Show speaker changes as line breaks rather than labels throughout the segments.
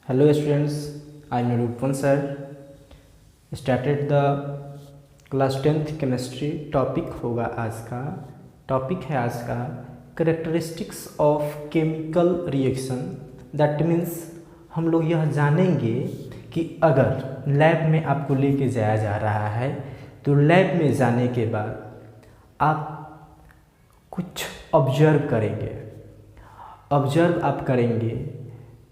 Hello students, I am Nirupam sir. Started the class 10th chemistry. Topic होगा आज का, topic है आज का characteristics of chemical reaction. That means हम लोग यह जानेंगे कि अगर लैब में आपको लेके जाया जा रहा है तो लैब में जाने के बाद आप कुछ ऑब्जर्व करेंगे। ऑब्जर्व आप करेंगे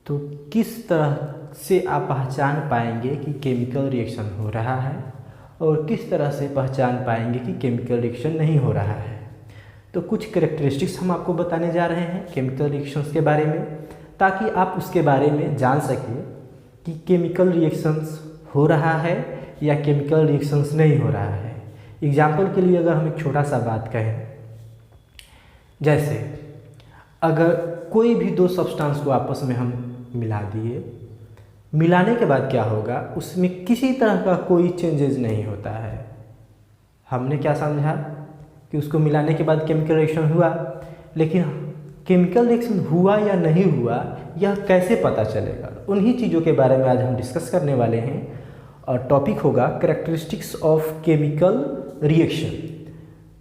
तो किस तरह से आप पहचान पाएंगे कि केमिकल रिएक्शन हो रहा है और किस तरह से पहचान पाएंगे कि केमिकल रिएक्शन नहीं हो रहा है। तो कुछ कैरेक्टरिस्टिक्स हम आपको बताने जा रहे हैं केमिकल रिएक्शंस के बारे में, ताकि आप उसके बारे में जान सकें कि केमिकल रिएक्शंस हो रहा है या केमिकल रिएक्शंस नहीं हो रहा है। एग्जाम्पल के लिए अगर हम एक छोटा सा बात कहें, जैसे अगर कोई भी दो सब्सटेंस को आपस में हम मिला दिए, मिलाने के बाद क्या होगा, उसमें किसी तरह का कोई चेंजेस नहीं होता है। हमने क्या समझा कि उसको मिलाने के बाद केमिकल रिएक्शन हुआ, लेकिन केमिकल रिएक्शन हुआ या नहीं हुआ यह कैसे पता चलेगा, उन्हीं चीज़ों के बारे में आज हम डिस्कस करने वाले हैं। और टॉपिक होगा कैरेक्टरिस्टिक्स ऑफ केमिकल रिएक्शन।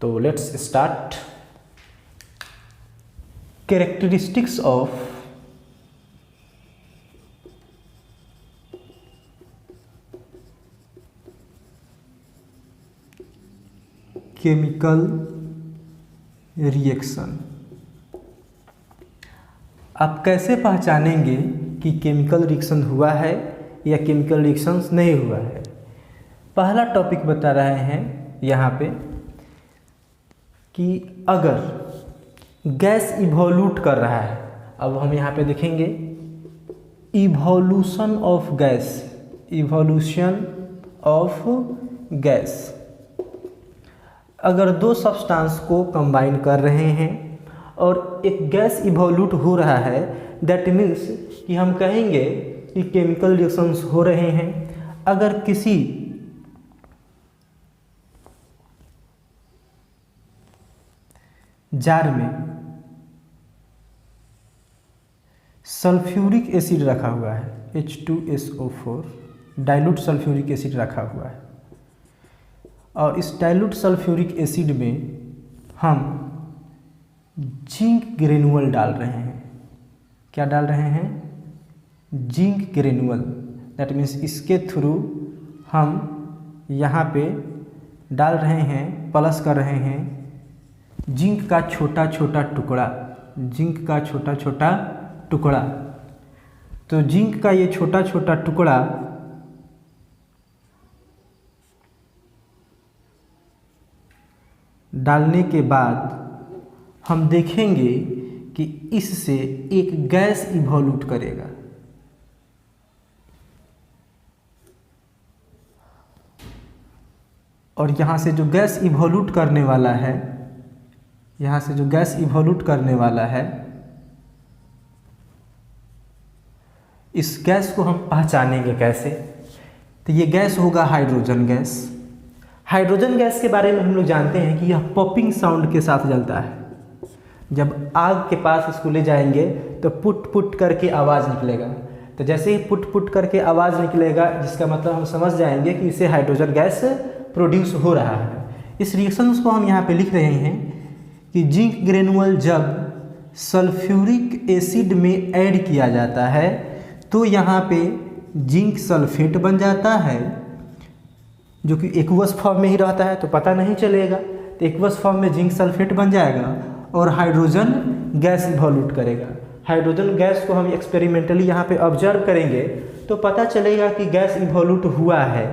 तो let's start. Characteristics of chemical reaction. आप कैसे पहचानेंगे कि केमिकल रिएक्शन हुआ है या केमिकल रिएक्शन नहीं हुआ है। पहला टॉपिक बता रहे हैं यहाँ पे कि अगर गैस इवोल्यूट कर रहा है, अब हम यहाँ पे देखेंगे evolution of gas, evolution of gas. अगर दो सब्सटेंस को कंबाइन कर रहे हैं और एक गैस इवोल्यूट हो रहा है, दैट मीन्स कि हम कहेंगे कि केमिकल रिएक्शंस हो रहे हैं। अगर किसी जार में सल्फ्यूरिक एसिड रखा हुआ है, H2SO4 डाइल्यूट सल्फ्यूरिक एसिड रखा हुआ है, और इस डाइल्यूट सल्फ्यूरिक एसिड में हम जिंक ग्रेनुअल डाल रहे हैं। क्या डाल रहे हैं? Zinc granule. दैट मीन्स इसके थ्रू हम यहाँ पे डाल रहे हैं, प्लस कर रहे हैं जिंक का छोटा छोटा टुकड़ा, जिंक का छोटा छोटा टुकड़ा। तो जिंक का ये छोटा छोटा टुकड़ा डालने के बाद हम देखेंगे कि इससे एक गैस इवोल्यूट करेगा। और यहाँ से जो गैस इवोल्यूट करने वाला है, यहाँ से जो गैस इवोल्यूट करने वाला है, इस गैस को हम पहचानेंगे कैसे? तो ये गैस होगा हाइड्रोजन गैस। हाइड्रोजन गैस के बारे में हम लोग जानते हैं कि यह पॉपिंग साउंड के साथ जलता है। जब आग के पास इसको ले जाएंगे तो पुट पुट करके आवाज़ निकलेगा। तो जैसे ही पुट पुट करके आवाज़ निकलेगा, जिसका मतलब हम समझ जाएंगे कि इसे हाइड्रोजन गैस प्रोड्यूस हो रहा है। इस रिएक्शन को हम यहाँ पे लिख रहे हैं कि जिंक ग्रेनुअल जब सल्फ्यूरिक एसिड में ऐड किया जाता है तो यहाँ पे जिंक सल्फेट बन जाता है, जो कि एक्वस फॉर्म में ही रहता है तो पता नहीं चलेगा। तो एक्वस फॉर्म में जिंक सल्फेट बन जाएगा और हाइड्रोजन गैस इवोल्यूट करेगा। हाइड्रोजन गैस को हम एक्सपेरिमेंटली यहाँ पे ऑब्जर्व करेंगे तो पता चलेगा कि गैस इवोल्यूट हुआ है।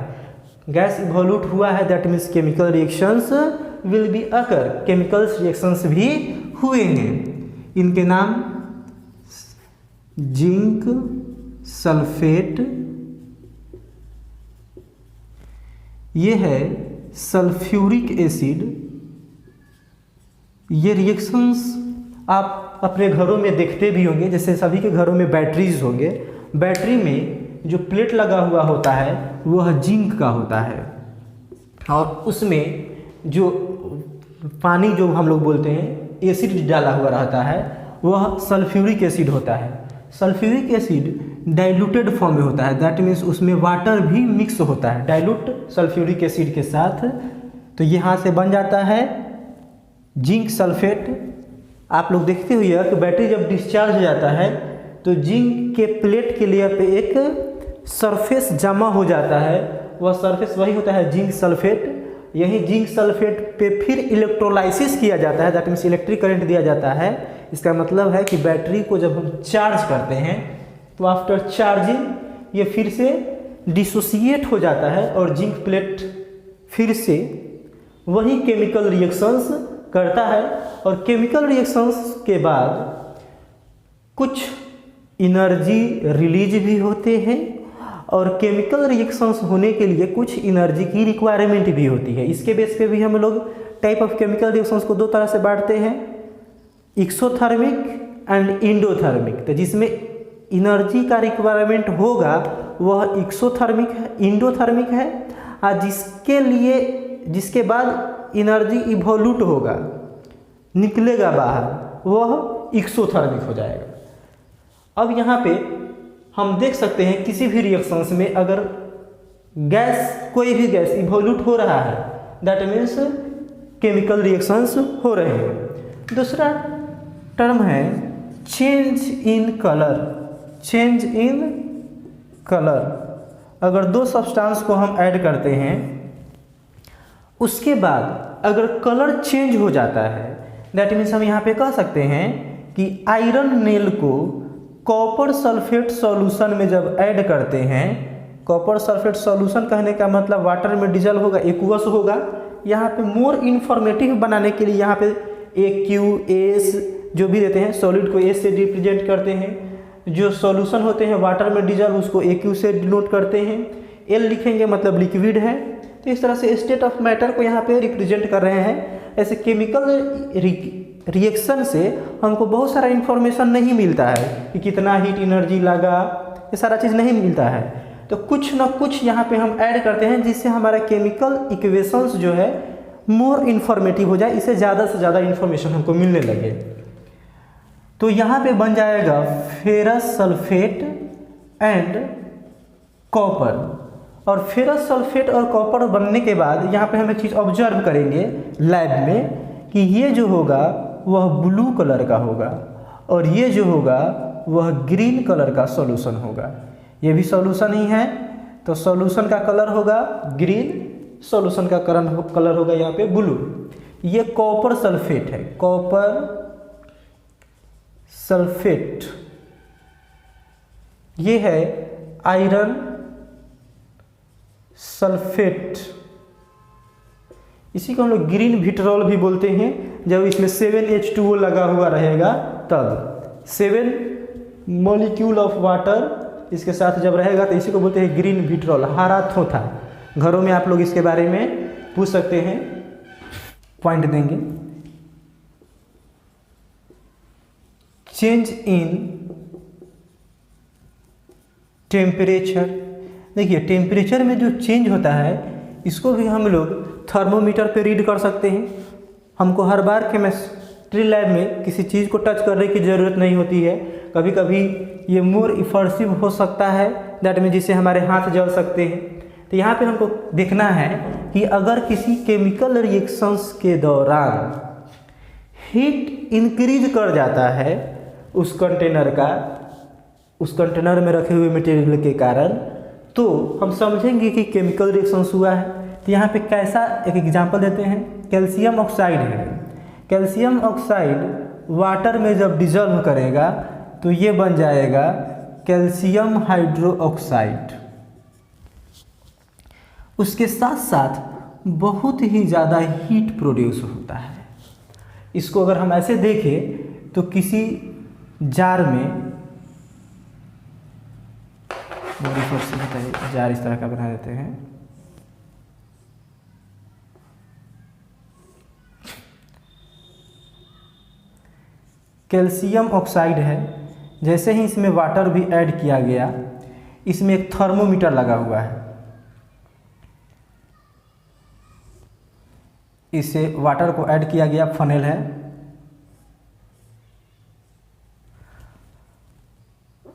गैस इवोल्यूट हुआ है, that means chemical reactions will be occur, chemical reactions भी हुए हैं। इनके नाम जिंक सल्फेट, ये है सल्फ्यूरिक एसिड। ये रिएक्शंस आप अपने घरों में देखते भी होंगे, जैसे सभी के घरों में बैटरीज होंगे। बैटरी में जो प्लेट लगा हुआ होता है वह जिंक का होता है, और उसमें जो पानी जो हम लोग बोलते हैं एसिड डाला हुआ रहता है वह सल्फ्यूरिक एसिड होता है। सल्फ्यूरिक एसिड डाइल्यूटेड फॉर्म में होता है, दैट मीन्स उसमें वाटर भी मिक्स होता है डाइल्यूट सल्फ्यूरिक एसिड के साथ। तो यहाँ से बन जाता है जिंक सल्फेट। आप लोग देखते हुए कि बैटरी जब डिस्चार्ज हो जाता है तो जिंक के प्लेट के लेयर पे एक सरफेस जमा हो जाता है, वह सरफेस वही होता है जिंक सल्फेट। यही जिंक सल्फेट पे फिर इलेक्ट्रोलाइसिस किया जाता है, दैट मीन्स इलेक्ट्रिक करंट दिया जाता है। इसका मतलब है कि बैटरी को जब हम चार्ज करते हैं तो आफ्टर चार्जिंग ये फिर से डिसोसिएट हो जाता है और जिंक प्लेट फिर से वही केमिकल रिएक्शंस करता है। और केमिकल रिएक्शंस के बाद कुछ एनर्जी रिलीज भी होते हैं और केमिकल रिएक्शंस होने के लिए कुछ एनर्जी की रिक्वायरमेंट भी होती है। इसके बेस पे भी हम लोग टाइप ऑफ केमिकल रिएक्शंस को दो तरह से बांटते हैं, एक्सोथर्मिक एंड इंडोथर्मिक। तो जिसमें एनर्जी का रिक्वायरमेंट होगा वह एक्सोथर्मिक है, इंडोथर्मिक है, और जिसके बाद एनर्जी इवोल्यूट होगा, निकलेगा बाहर, वह एक्सोथर्मिक हो जाएगा। अब यहाँ पे हम देख सकते हैं किसी भी रिएक्शंस में अगर गैस, कोई भी गैस इवोल्यूट हो रहा है, दैट मीन्स केमिकल रिएक्शंस हो रहे हैं। दूसरा टर्म है change in colour. Change in colour, अगर दो सब्सटेंस को हम ऐड करते हैं उसके बाद अगर कलर चेंज हो जाता है, दैट मीन्स हम यहाँ पे कह सकते हैं कि आयरन नेल को कॉपर सल्फेट सॉल्यूशन में जब ऐड करते हैं, कॉपर सल्फेट सॉल्यूशन कहने का मतलब वाटर में डिजल होगा, एक्वस होगा। यहाँ पे मोर इन्फॉर्मेटिव बनाने के लिए यहाँ पे AQS जो भी देते हैं, सॉलिड को S से रिप्रेजेंट करते हैं, जो सॉल्यूशन होते हैं वाटर में डिजल उसको AQ से डिनोट करते हैं, L लिखेंगे मतलब लिक्विड है। तो इस तरह से स्टेट ऑफ मैटर को यहाँ पे रिप्रेजेंट कर रहे हैं। ऐसे केमिकल रिएक्शन से हमको बहुत सारा इन्फॉर्मेशन नहीं मिलता है कि कितना हीट एनर्जी लगा, ये सारा चीज़ नहीं मिलता है। तो कुछ ना कुछ यहाँ पे हम ऐड करते हैं जिससे हमारा केमिकल इक्वेशंस जो है मोर इन्फॉर्मेटिव हो जाए, इससे ज़्यादा से ज़्यादा इन्फॉर्मेशन हमको मिलने लगे। तो यहाँ पे बन जाएगा फेरस सल्फेट एंड कॉपर। और फेरस सल्फेट और कॉपर बनने के बाद यहाँ पे हम एक चीज़ ऑब्जर्व करेंगे लैब में कि ये जो होगा वह ब्लू कलर का होगा और ये जो होगा वह ग्रीन कलर का सॉल्यूशन होगा। ये भी सॉल्यूशन ही है, तो सॉल्यूशन का कलर होगा ग्रीन, सॉल्यूशन का कलर होगा यहाँ पे ब्लू। ये कॉपर सल्फेट है, कॉपर सल्फेट। ये है आयरन सल्फेट, इसी को हम लोग ग्रीन विट्रॉल भी बोलते हैं। जब इसमें 7H2O लगा हुआ रहेगा तब 7 मॉलिक्यूल ऑफ वाटर इसके साथ जब रहेगा तो इसी को बोलते हैं ग्रीन विट्रॉल, हरा थोथा। घरों में आप लोग इसके बारे में पूछ सकते हैं, पॉइंट देंगे। चेंज इन टेम्परेचर, देखिए टेम्परेचर में जो चेंज होता है इसको भी हम लोग थर्मोमीटर पे रीड कर सकते हैं। हमको हर बार केमिस्ट्री लैब में किसी चीज़ को टच करने की ज़रूरत नहीं होती है, कभी कभी ये मोर इफर्सिव हो सकता है, दैट मीन जिससे हमारे हाथ जल सकते हैं। तो यहाँ पे हमको देखना है कि अगर किसी केमिकल रिएक्शंस के दौरान हीट इंक्रीज कर जाता है उस कंटेनर में रखे हुए मटेरियल के कारण, तो हम समझेंगे कि केमिकल रिएक्शंस हुआ है। तो यहाँ पे कैसा एक एग्जांपल देते हैं, कैल्शियम ऑक्साइड है। कैल्शियम ऑक्साइड वाटर में जब डिजॉल्व करेगा तो ये बन जाएगा कैल्शियम हाइड्रोक्साइड। उसके साथ साथ बहुत ही ज़्यादा हीट प्रोड्यूस होता है। इसको अगर हम ऐसे देखें तो किसी जार में जार इस तरह का बना देते हैं, कैल्शियम ऑक्साइड है। जैसे ही इसमें वाटर भी ऐड किया गया, इसमें एक थर्मोमीटर लगा हुआ है, इसे वाटर को ऐड किया गया, फनेल है।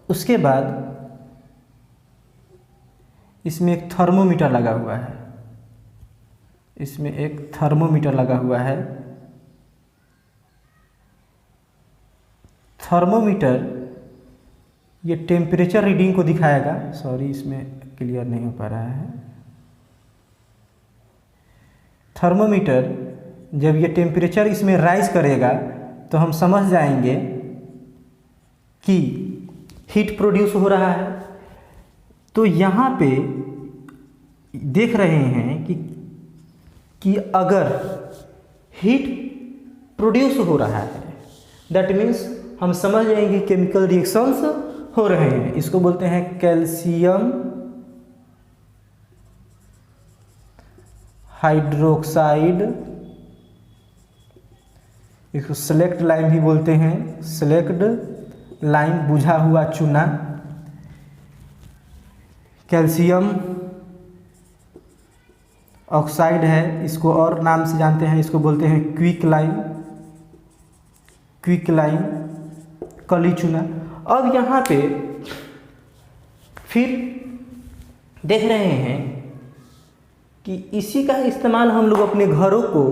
उसके बाद इसमें एक थर्मोमीटर लगा हुआ है, इसमें एक थर्मोमीटर लगा हुआ है। थर्मोमीटर ये टेम्परेचर रीडिंग को दिखाएगा। सॉरी, इसमें क्लियर नहीं हो पा रहा है। थर्मोमीटर जब ये टेम्परेचर इसमें राइज करेगा तो हम समझ जाएंगे कि हीट प्रोड्यूस हो रहा है। तो यहाँ पे देख रहे हैं कि अगर हीट प्रोड्यूस हो रहा है दैट मीन्स हम समझ जाएंगे केमिकल रिएक्शंस हो रहे हैं। इसको बोलते हैं कैल्शियम हाइड्रोक्साइड, इसको सेलेक्ट लाइम भी बोलते हैं, सेलेक्ट लाइम बुझा हुआ चूना। कैल्शियम ऑक्साइड है, इसको और नाम से जानते हैं, इसको बोलते हैं क्विक लाइम, क्विक लाइम कली चूना। अब यहाँ पे फिर देख रहे हैं कि इसी का इस्तेमाल हम लोग अपने घरों को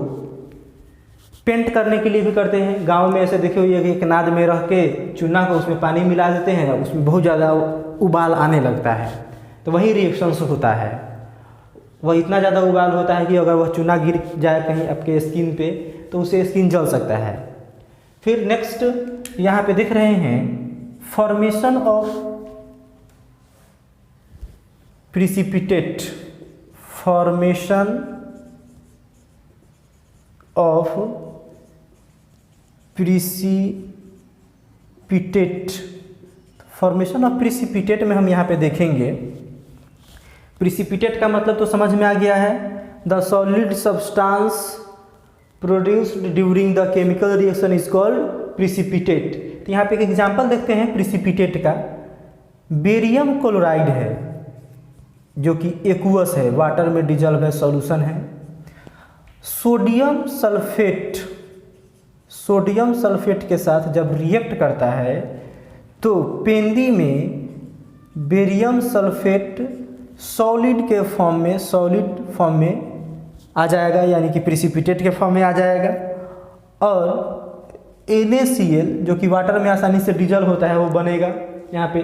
पेंट करने के लिए भी करते हैं। गांव में ऐसे देखे हुए कि एक नाद में रख के चूना को उसमें पानी मिला देते हैं, उसमें बहुत ज़्यादा उबाल आने लगता है, तो वही रिएक्शंस होता है। वह इतना ज़्यादा उबाल होता है कि अगर वह चूना गिर जाए कहीं आपके स्किन पे तो उससे स्किन जल सकता है। फिर नेक्स्ट यहाँ पे देख रहे हैं formation of precipitate, formation of precipitate. Formation of precipitate में हम यहाँ पे देखेंगे, प्रिसिपिटेट का मतलब तो समझ में आ गया है, the solid substance produced during the chemical reaction is called precipitate. तो यहाँ पे एक एग्जांपल देखते हैं प्रिसिपिटेट का। बेरियम क्लोराइड है जो कि एक्वस है, वाटर में डिजॉल्व है, सॉल्यूशन है। सोडियम सल्फेट, सोडियम सल्फेट के साथ जब रिएक्ट करता है तो पेंदी में बेरियम सल्फेट सॉलिड के फॉर्म में, सॉलिड फॉर्म में आ जाएगा, यानी कि प्रिसिपिटेट के फॉर्म में आ जाएगा। और NaCl जो कि वाटर में आसानी से डिजॉल्व होता है वो बनेगा। यहाँ पे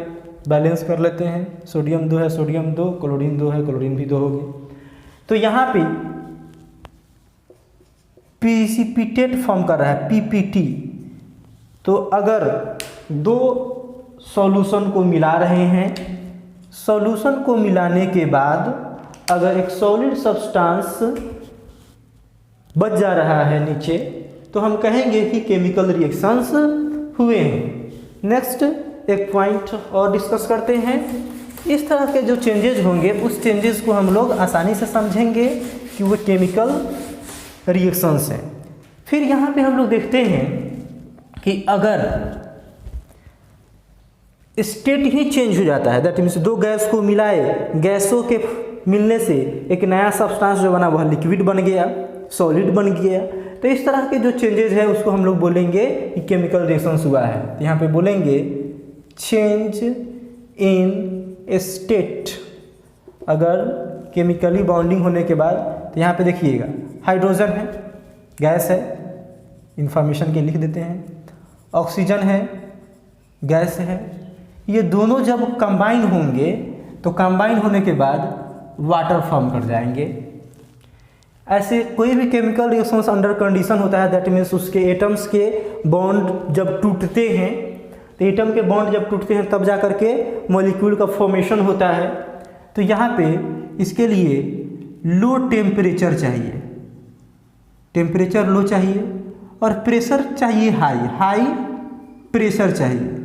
बैलेंस कर लेते हैं, सोडियम 2 है, सोडियम 2, क्लोरीन 2 है, क्लोरीन भी 2 होगी। तो यहाँ पे प्रिसिपिटेट फॉर्म कर रहा है PPT। तो अगर दो सॉल्यूशन को मिला रहे हैं, सॉल्यूशन को मिलाने के बाद अगर एक सॉलिड सब्सटेंस बच जा रहा है नीचे तो हम कहेंगे कि केमिकल रिएक्शंस हुए हैं। नेक्स्ट एक पॉइंट और डिस्कस करते हैं। इस तरह के जो चेंजेस होंगे उस चेंजेस को हम लोग आसानी से समझेंगे कि वो केमिकल रिएक्शंस हैं। फिर यहाँ पे हम लोग देखते हैं कि अगर स्टेट ही चेंज हो जाता है, दैट मीन्स दो गैस को मिलाए, गैसों के मिलने से एक नया सब्सटेंस जो बना वह लिक्विड बन गया, सॉलिड बन गया। तो इस तरह के जो चेंजेस है उसको हम लोग बोलेंगे कि केमिकल रिएक्शंस हुआ है। तो यहाँ पे बोलेंगे चेंज इन स्टेट। अगर केमिकली बॉन्डिंग होने के बाद, तो यहाँ पे देखिएगा हाइड्रोजन है, गैस है, इंफॉर्मेशन के लिख देते हैं। ऑक्सीजन है, गैस है। ये दोनों जब कंबाइन होंगे तो कंबाइन होने के बाद वाटर फॉर्म कर जाएंगे। ऐसे कोई भी केमिकल रिएक्शंस अंडर कंडीशन होता है, दैट मीन्स उसके एटम्स के बॉन्ड जब टूटते हैं, तो एटम के बॉन्ड जब टूटते हैं तब जा करके मॉलिक्यूल का फॉर्मेशन होता है। तो यहाँ पे इसके लिए लो टेम्परेचर चाहिए, टेम्परेचर लो चाहिए, और प्रेशर चाहिए हाई, हाई प्रेशर चाहिए।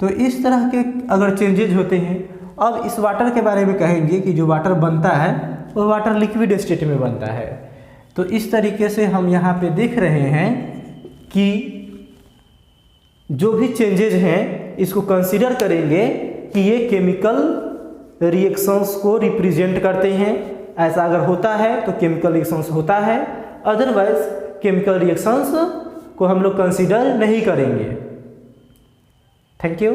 तो इस तरह के अगर चेंजेज होते हैं, अब इस वाटर के बारे में कहेंगे कि जो वाटर बनता है वो वाटर लिक्विड स्टेट में बनता है। तो इस तरीके से हम यहाँ पे देख रहे हैं कि जो भी चेंजेज हैं इसको कंसीडर करेंगे कि ये केमिकल रिएक्शंस को रिप्रेजेंट करते हैं। ऐसा अगर होता है तो केमिकल रिएक्शंस होता है, अदरवाइज केमिकल रिएक्शंस को हम लोग कंसीडर नहीं करेंगे। Thank you.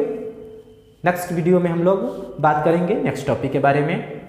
नेक्स्ट वीडियो में हम लोग बात करेंगे नेक्स्ट टॉपिक के बारे में।